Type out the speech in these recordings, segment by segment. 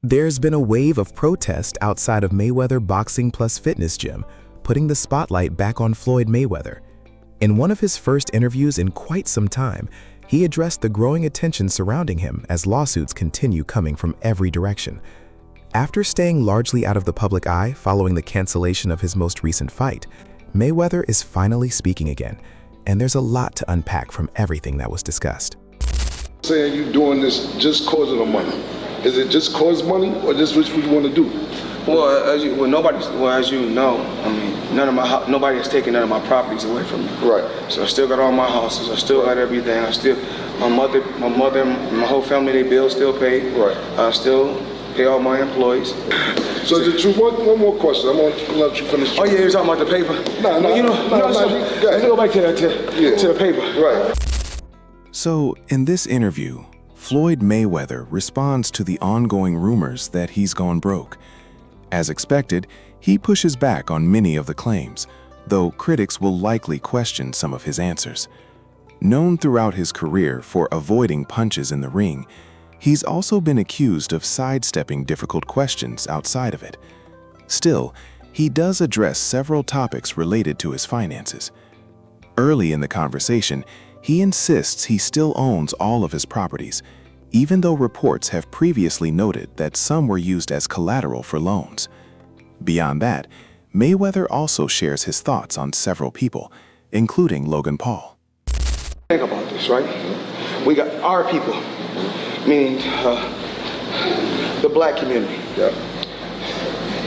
There's been a wave of protest outside of Mayweather Boxing Plus Fitness Gym, putting the spotlight back on Floyd Mayweather. In one of his first interviews in quite some time, he addressed the growing attention surrounding him as lawsuits continue coming from every direction. After staying largely out of the public eye following the cancellation of his most recent fight, Mayweather is finally speaking again, and there's a lot to unpack from everything that was discussed. Saying you doing this just cause of the money. Is it just cause money, or just what you want to do? Well, as you know, I mean, nobody has taken none of my properties away from me. Right. So I still got all my houses. I still got everything. My mother, my whole family, they bills still paid. Right. I still pay all my employees. So is it true? One more question. I'm gonna let you finish. Oh yeah, you're talking about the paper. No. Let's go back to the paper. Right. So in this interview, Floyd Mayweather responds to the ongoing rumors that he's gone broke. As expected, he pushes back on many of the claims, though critics will likely question some of his answers. Known throughout his career for avoiding punches in the ring, he's also been accused of sidestepping difficult questions outside of it. Still, he does address several topics related to his finances. Early in the conversation, he insists he still owns all of his properties, even though reports have previously noted that some were used as collateral for loans. Beyond that, Mayweather also shares his thoughts on several people, including Logan Paul. Think about this, right? We got our people, meaning the black community. Yeah.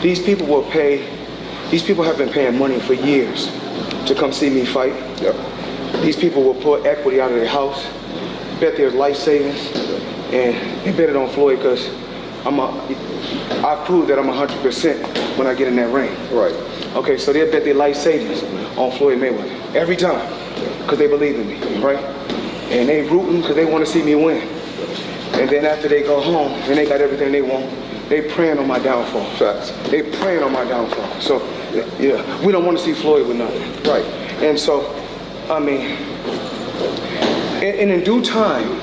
These people have been paying money for years to come see me fight. Yeah. These people will put equity out of their house, bet their life savings, and they bet it on Floyd because I've proved that I'm 100% when I get in that ring. Right. Okay, so they'll bet their life savings on Floyd Mayweather every time because they believe in me, right? And they rooting because they want to see me win. And then after they go home and they got everything they want, they praying on my downfall. Facts. They praying on my downfall. So, yeah, we don't want to see Floyd with nothing. Right. And so, I mean, and in due time,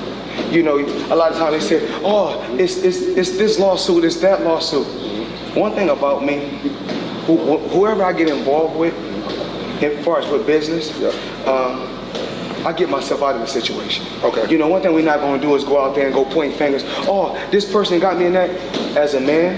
you know, a lot of times they say, oh, it's this lawsuit, it's that lawsuit. One thing about me, whoever I get involved with, as far as with business, I get myself out of the situation. Okay. You know, one thing we're not going to do is go out there and go point fingers. Oh, this person got me in that. As a man,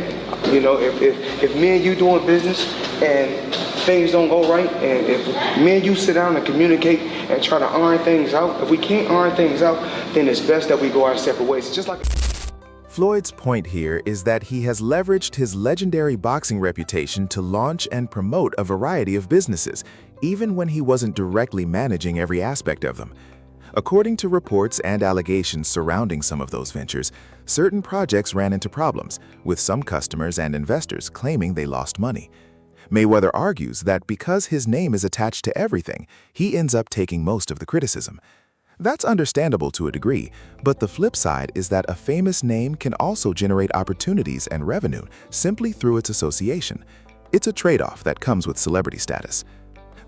you know, if me and you doing business and things don't go right, and if me and you sit down and communicate and try to iron things out, if we can't iron things out, then it's best that we go our separate ways. It's just like Floyd's point here is that he has leveraged his legendary boxing reputation to launch and promote a variety of businesses, even when he wasn't directly managing every aspect of them. According to reports and allegations surrounding some of those ventures, certain projects ran into problems, with some customers and investors claiming they lost money. Mayweather argues that because his name is attached to everything, he ends up taking most of the criticism. That's understandable to a degree, but the flip side is that a famous name can also generate opportunities and revenue simply through its association. It's a trade-off that comes with celebrity status.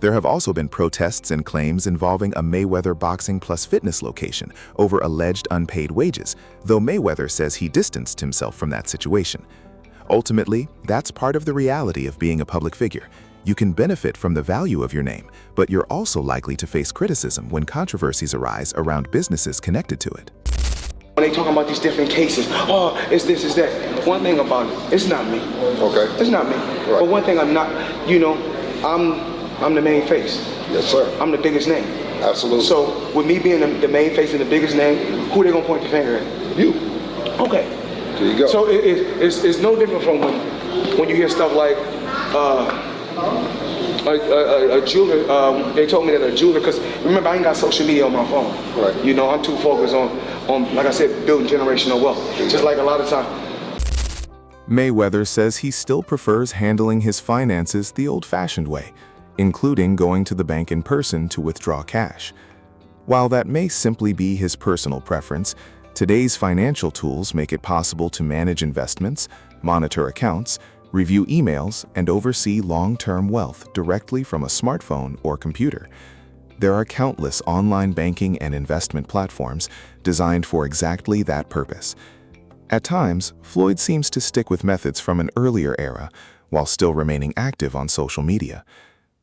There have also been protests and claims involving a Mayweather Boxing Plus Fitness location over alleged unpaid wages, though Mayweather says he distanced himself from that situation. Ultimately, that's part of the reality of being a public figure. You can benefit from the value of your name, but you're also likely to face criticism when controversies arise around businesses connected to it. when they talking about these different cases, oh, it's this, it's that. One thing about it, it's not me. Okay. It's not me. Right. But one thing I'm not, you know, I'm the main face. Yes, sir. I'm the biggest name. Absolutely. So with me being the main face and the biggest name, who they gonna point the finger at? You. Okay. There you go. So it's no different from when you hear stuff like a jeweler. They told me that a jeweler, because remember I ain't got social media on my phone. Right. You know, I'm too focused on like I said, building generational wealth. Just like a lot of times. Mayweather says he still prefers handling his finances the old-fashioned way, including going to the bank in person to withdraw cash. While that may simply be his personal preference, today's financial tools make it possible to manage investments, monitor accounts, review emails, and oversee long-term wealth directly from a smartphone or computer. There are countless online banking and investment platforms designed for exactly that purpose. At times, Floyd seems to stick with methods from an earlier era while still remaining active on social media.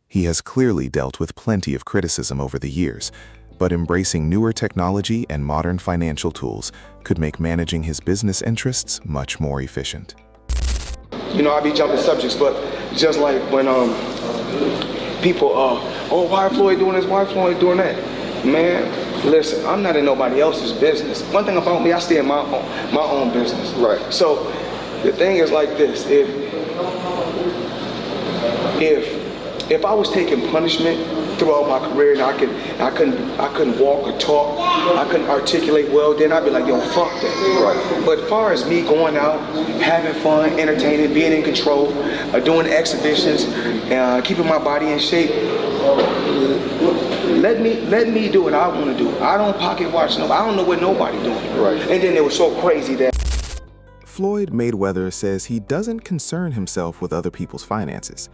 He has clearly dealt with plenty of criticism over the years, but embracing newer technology and modern financial tools could make managing his business interests much more efficient. You know, I be jumping subjects, but just like when people, oh, why Floyd doing this? Why Floyd doing that? Man, listen, I'm not in nobody else's business. One thing about me, I stay in my own business. Right. So the thing is like this: if I was taking punishment throughout my career and I couldn't walk or talk, I couldn't articulate well, then I'd be like, yo, fuck that. Right. But as far as me going out, having fun, entertaining, being in control, doing exhibitions, keeping my body in shape, let me do what I want to do. I don't pocket watch nobody. I don't know what nobody doing. Right. And then it was so crazy that Floyd Mayweather says he doesn't concern himself with other people's finances.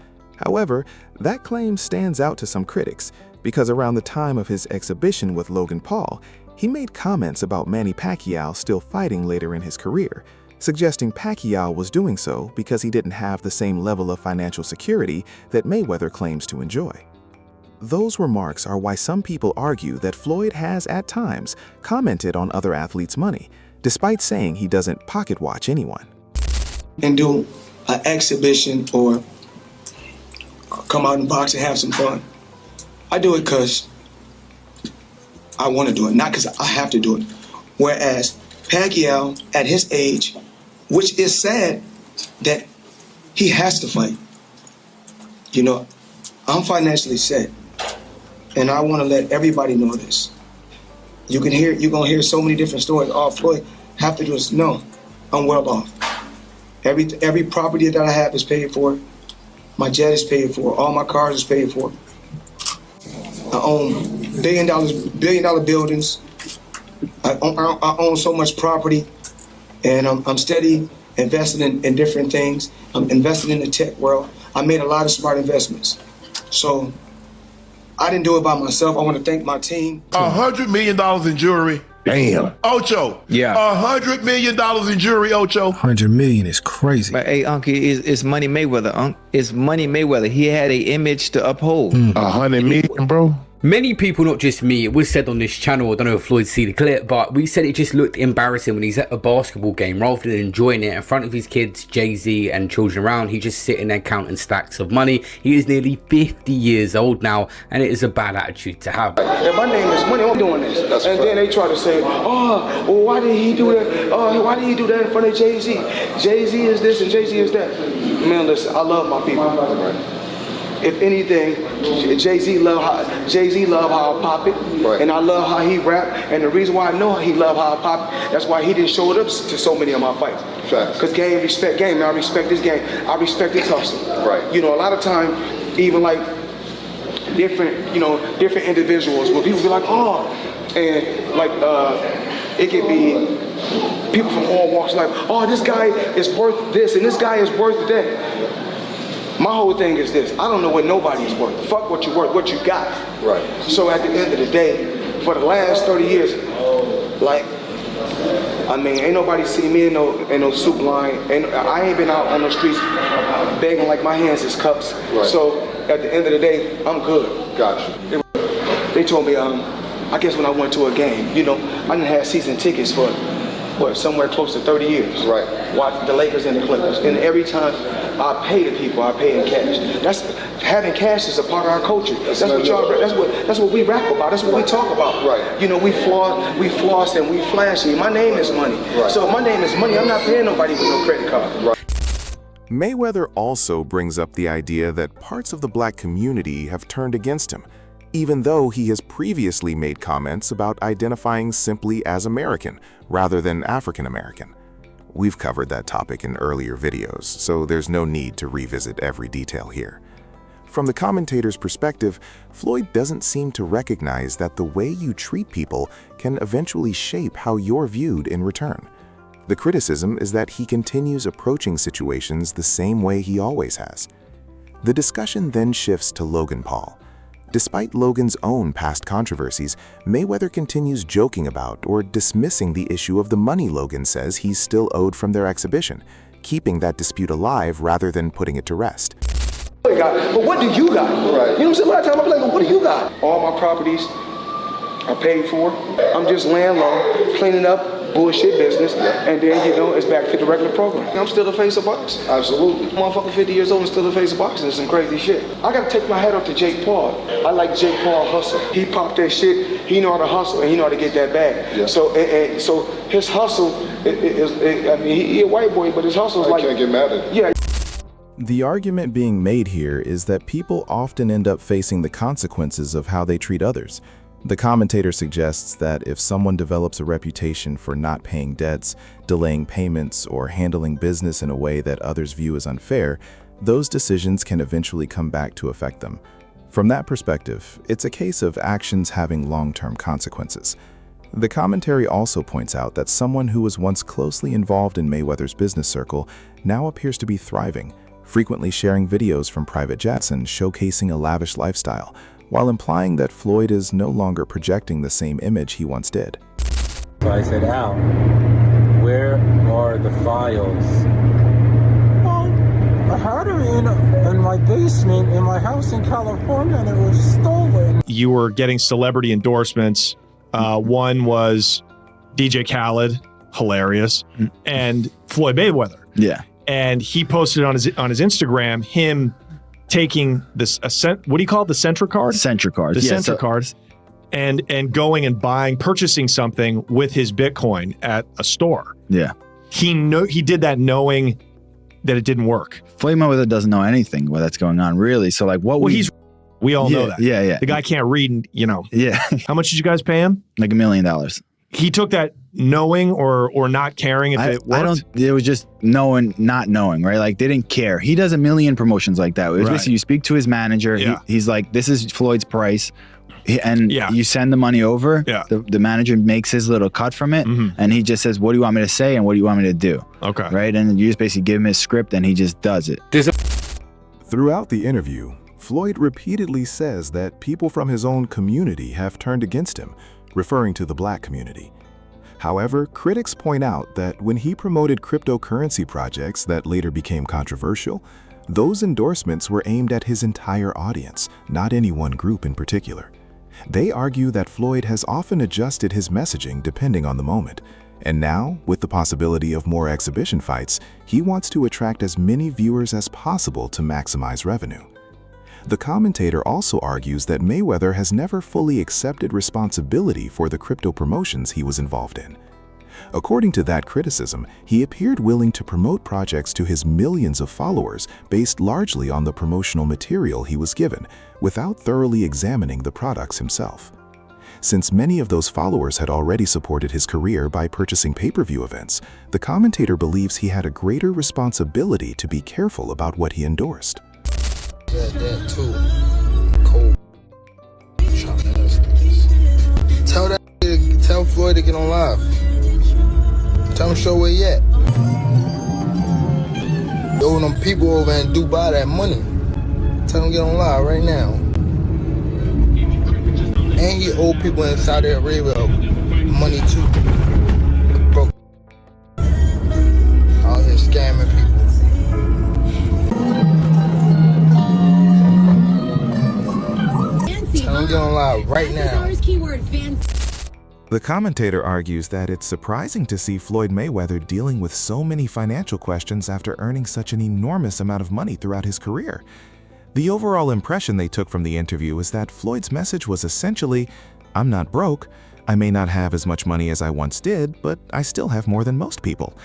However, that claim stands out to some critics because around the time of his exhibition with Logan Paul, he made comments about Manny Pacquiao still fighting later in his career, suggesting Pacquiao was doing so because he didn't have the same level of financial security that Mayweather claims to enjoy. Those remarks are why some people argue that Floyd has at times commented on other athletes' money, despite saying he doesn't pocket watch anyone. and do an exhibition or come out and box and have some fun. I do it because I want to do it, not because I have to do it. Whereas Pacquiao, at his age, which is sad that he has to fight. You know, I'm financially set, and I want to let everybody know this. You're gonna hear so many different stories. Oh, Floyd have to do this. No, I'm well off. Every property that I have is paid for. My jet is paid for. All my cars is paid for. I own billion dollar buildings. I own so much property, and I'm steady investing in different things. I'm investing in the tech world. I made a lot of smart investments. So I didn't do it by myself. I want to thank my team. $100 million in jewelry. Damn. Ocho. Yeah. $100 million in jewelry, Ocho. 100 million is crazy. But hey, Uncle, it's Money Mayweather, Unc. It's Money Mayweather. He had an image to uphold. 100 million, bro. Many people, not just me, it was said on this channel, I don't know if Floyd see the clip, but we said it just looked embarrassing when he's at a basketball game. Rather than enjoying it in front of his kids, Jay-Z and children around, he's just sitting there counting stacks of money. He is nearly 50 years old now, and it is a bad attitude to have. And my name is Money, I'm doing this. Then they try to say, oh, well, why did he do that? Oh, why did he do that in front of Jay-Z? Jay-Z is this and Jay-Z is that. Man, listen, I love my people. If anything, Jay-Z love how I pop it, and I love how he rap. And the reason why I know he love how I pop it, that's why he didn't show it up to so many of my fights. Because game respect game. I respect this game. I respect his hustle. Right. You know, a lot of time, even like different individuals, where people be like, oh, and like it could be people from all walks like, oh, this guy is worth this and this guy is worth that. My whole thing is this: I don't know what nobody is worth. Fuck what you're worth, what you got. Right. So at the end of the day, for the last 30 years, like, I mean, ain't nobody seen me in no soup line. I ain't been out on the streets begging like my hands is cups. Right. So at the end of the day, I'm good. Gotcha. They told me, I guess when I went to a game, you know, I didn't have season tickets for somewhere close to 30 years. Right. Watch the Lakers and the Clippers. And every time I pay the people, I pay in cash. Having cash is a part of our culture. That's what we rap about. That's what we talk about. Right. You know, we floss and we flashy. My name is Money. Right. So if my name is Money, I'm not paying nobody with no credit card. Right. Mayweather also brings up the idea that parts of the black community have turned against him, even though he has previously made comments about identifying simply as American rather than African American. We've covered that topic in earlier videos, so there's no need to revisit every detail here. From the commentator's perspective, Floyd doesn't seem to recognize that the way you treat people can eventually shape how you're viewed in return. The criticism is that he continues approaching situations the same way he always has. The discussion then shifts to Logan Paul. Despite Logan's own past controversies, Mayweather continues joking about or dismissing the issue of the money Logan says he's still owed from their exhibition, keeping that dispute alive rather than putting it to rest. But what do you got? Right. You know what I'm saying? When I tell them, I'm like, what do you got? All my properties are paid for. I'm just laying low, cleaning up bullshit business, and then, you know, it's back to the regular program. I'm still the face of boxing. Absolutely. Motherfucker 50 years old and still the face of boxing. It's some crazy shit. I gotta take my hat off to Jake Paul. I like Jake Paul hustle. He popped that shit. He know how to hustle, and he know how to get that bag. Yeah. So his hustle is I mean, he a white boy, but his hustle is like... I can't get mad at it. Yeah. The argument being made here is that people often end up facing the consequences of how they treat others. The commentator suggests that if someone develops a reputation for not paying debts, delaying payments, or handling business in a way that others view as unfair, those decisions can eventually come back to affect them. From that perspective, it's a case of actions having long-term consequences. The commentary also points out that someone who was once closely involved in Mayweather's business circle now appears to be thriving, frequently sharing videos from private jets and showcasing a lavish lifestyle, while implying that Floyd is no longer projecting the same image he once did. So I said, Al, where are the files? Well, I had them in my basement in my house in California, and it was stolen. You were getting celebrity endorsements. One was DJ Khaled, hilarious, and Floyd Mayweather. Yeah. And he posted on his Instagram him taking this what do you call it? The Centra card? Centra card. The Centra cards, and going and purchasing something with his Bitcoin at a store. Yeah. He did that knowing that it didn't work. Floyd Mayweather doesn't know anything that's going on, really. So like what we all know that. Yeah, yeah. The guy can't read, and Yeah. How much did you guys pay him? Like $1 million. He took that knowing or not caring if it worked? It was just knowing, not knowing, right? Like they didn't care. He does a million promotions like that. It was basically you speak to his manager. Yeah. He's like, this is Floyd's price. You send the money over. Yeah. The manager makes his little cut from it. Mm-hmm. And he just says, what do you want me to say? And what do you want me to do? Okay. Right. And you just basically give him his script and he just does it. Throughout the interview, Floyd repeatedly says that people from his own community have turned against him, referring to the black community. However, critics point out that when he promoted cryptocurrency projects that later became controversial, those endorsements were aimed at his entire audience, not any one group in particular. They argue that Floyd has often adjusted his messaging depending on the moment, and now, with the possibility of more exhibition fights, he wants to attract as many viewers as possible to maximize revenue. The commentator also argues that Mayweather has never fully accepted responsibility for the crypto promotions he was involved in. According to that criticism, he appeared willing to promote projects to his millions of followers based largely on the promotional material he was given, without thoroughly examining the products himself. Since many of those followers had already supported his career by purchasing pay-per-view events, the commentator believes he had a greater responsibility to be careful about what he endorsed. That too. Cold. Tell Floyd to get on live. Tell him show where he at. Yo, them people over in Dubai that money. Tell him get on live right now. And he owe people in Saudi Arabia money too. Broke. Out here scamming people. I'm going live right now. The commentator argues that it's surprising to see Floyd Mayweather dealing with so many financial questions after earning such an enormous amount of money throughout his career. The overall impression they took from the interview is that Floyd's message was essentially, "I'm not broke. I may not have as much money as I once did, but I still have more than most people."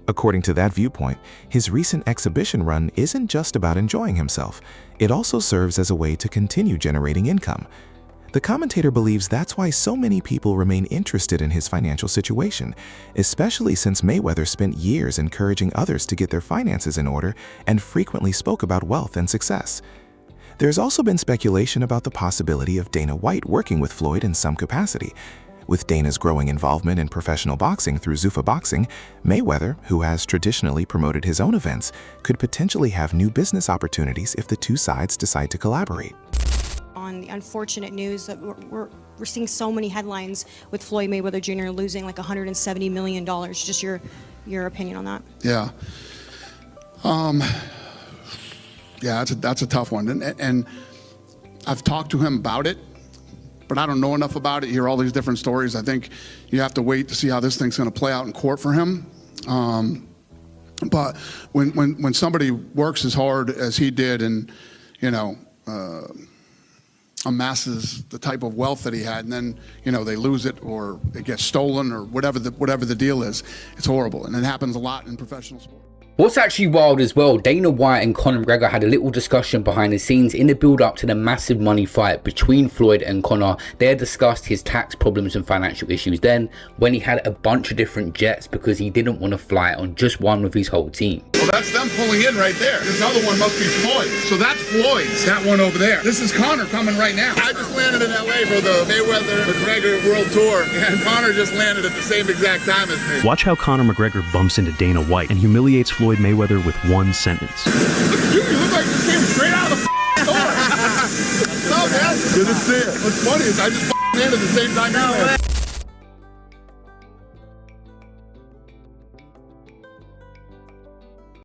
According to that viewpoint, his recent exhibition run isn't just about enjoying himself. It also serves as a way to continue generating income. The commentator believes that's why so many people remain interested in his financial situation, especially since Mayweather spent years encouraging others to get their finances in order and frequently spoke about wealth and success. There's also been speculation about the possibility of Dana White working with Floyd in some capacity. With Dana's growing involvement in professional boxing through Zuffa Boxing, Mayweather, who has traditionally promoted his own events, could potentially have new business opportunities if the two sides decide to collaborate. on the unfortunate news that we're seeing so many headlines with Floyd Mayweather Jr. losing like $170 million. Just your opinion on that? Yeah. Yeah, that's a tough one. And I've talked to him about it, but I don't know enough about it. You hear all these different stories. I think you have to wait to see how this thing's going to play out in court for him. But when somebody works as hard as he did and, you know, amasses the type of wealth that he had, and then, you know, they lose it or it gets stolen or whatever the deal is, it's horrible. And it happens a lot in professional sport. What's actually wild as well, Dana White and Conor McGregor had a little discussion behind the scenes in the build up to the massive money fight between Floyd and Conor. They had discussed his tax problems and financial issues then, when he had a bunch of different jets because he didn't want to fly on just one with his whole team. Well, that's them pulling in right there. This other one must be Floyd. So that's Floyd's, that one over there. This is Conor coming right now. I just landed in LA for the Mayweather-McGregor World Tour, and Conor just landed at the same exact time as me. Watch how Conor McGregor bumps into Dana White and humiliates Floyd Mayweather with one sentence. Look at you look like you came straight out of the store. What's up, man? Good to see you. What's funny is I just landed at the same time.